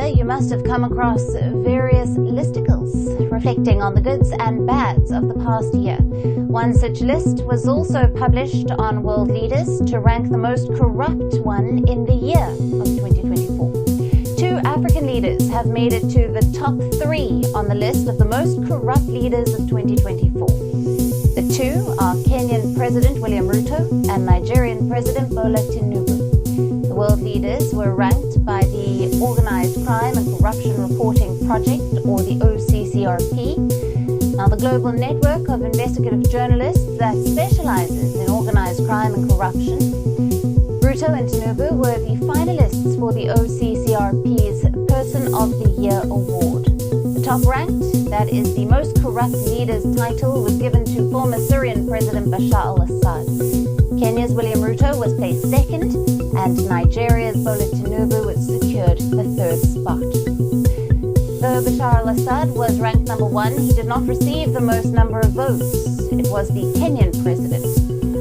year, you must have come across various listicles reflecting on the goods and bads of the past year. One such list was also published on World Leaders to rank the most corrupt one in the year of 2024. Two African leaders have made it to the top 3 on the list of the most corrupt leaders of 2024. The two are Kenyan President William Ruto and Nigerian President Bola Tinubu. The world leaders were ranked by the Organized Crime and Corruption Reporting Project, or the OCCRP. Now, the global network of investigative journalists that specializes in organized crime and corruption. Ruto and Tinubu were the finalists for the OCCRP's Person of the Year Award. The top ranked, that is the most corrupt leaders title, was given to former Syrian President Bashar al-Assad. Kenya's William Ruto was placed second, and Nigeria's Bola Tinubu secured the 3rd spot. Though Bashar al-Assad was ranked number 1, he did not receive the most number of votes. It was the Kenyan president.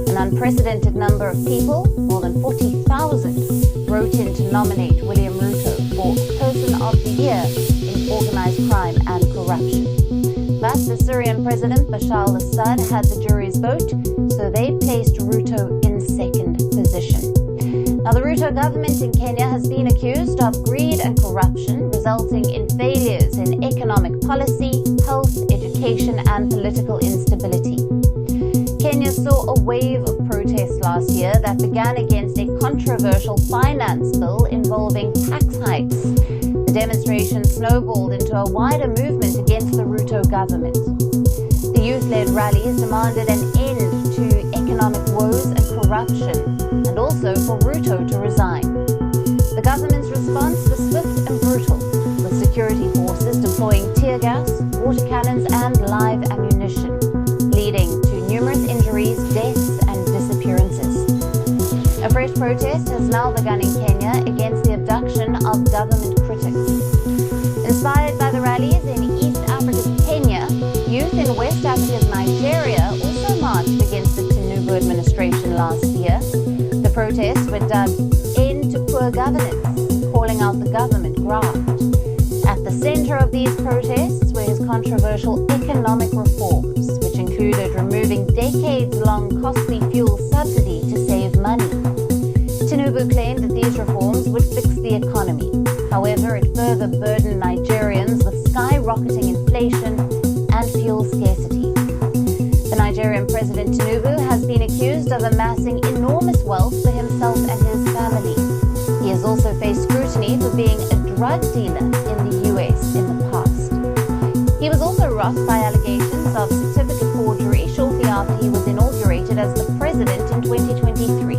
An unprecedented number of people, more than 40,000, wrote in to nominate William Ruto for Person of the Year in Organized Crime and Corruption. But the Syrian President Bashar al-Assad had the jury's vote, so they placed Ruto in 2nd position. Now, the Ruto government in Kenya has been accused of greed and corruption, resulting in failures in economic policy, health, education, and political instability. Kenya saw a wave of protests last year that began against a controversial finance bill involving tax hikes. The demonstration snowballed into a wider movement against the Ruto government. The youth-led rallies demanded an end to economic woes and corruption, and also for Ruto to resign. The government's response was swift and brutal, with security forces deploying tear gas, water cannons, and live ammunition, leading to numerous injuries, deaths, and disappearances. A fresh protest has now begun in Kenya against the abduction of government critics. Inspired by the rallies in East Africa's Kenya, youth in West Africa's Nigeria also marched against the Tinubu administration last year. The protests were dubbed End to Poor Governance, calling out the government graft. At the center of these protests were his controversial economic reforms, which included removing decades-long costly fuel subsidy to save money. Tinubu claimed that these reforms would fix the economy. However, it further burdened Nigerians with skyrocketing inflation and fuel scarcity. The Nigerian President Tinubu has been accused of amassing enormous wealth for himself and his family. He has also faced scrutiny for being a drug dealer in the US in the past. He was also rocked by allegations of certificate forgery shortly after he was inaugurated as the president in 2023.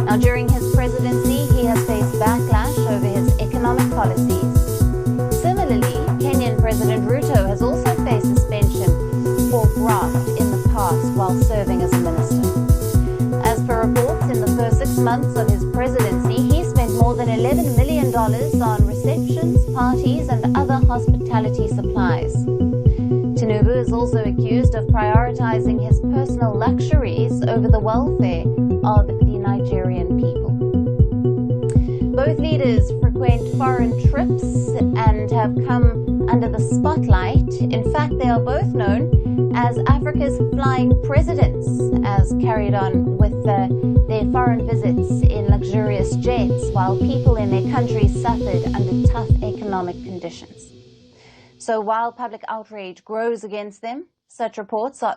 Now, during his presidency, he has faced backlash over his economic policies. Similarly, Kenyan President Ruto has also faced suspension for graft in the past while serving as a minister. As per reports, in the first 6 months of his presidency, he spent more than $11 million on receptions, parties, and other hospitality supplies. Tinubu is also accused of prioritizing his personal luxuries over the welfare of the Nigerian people. Both leaders frequent foreign trips and have come under the spotlight. In fact, they are both known as Africa's flying presidents, as carried on with their foreign visits in luxurious jets, while people in their countries suffered under tough economic conditions. So while public outrage grows against them, such reports are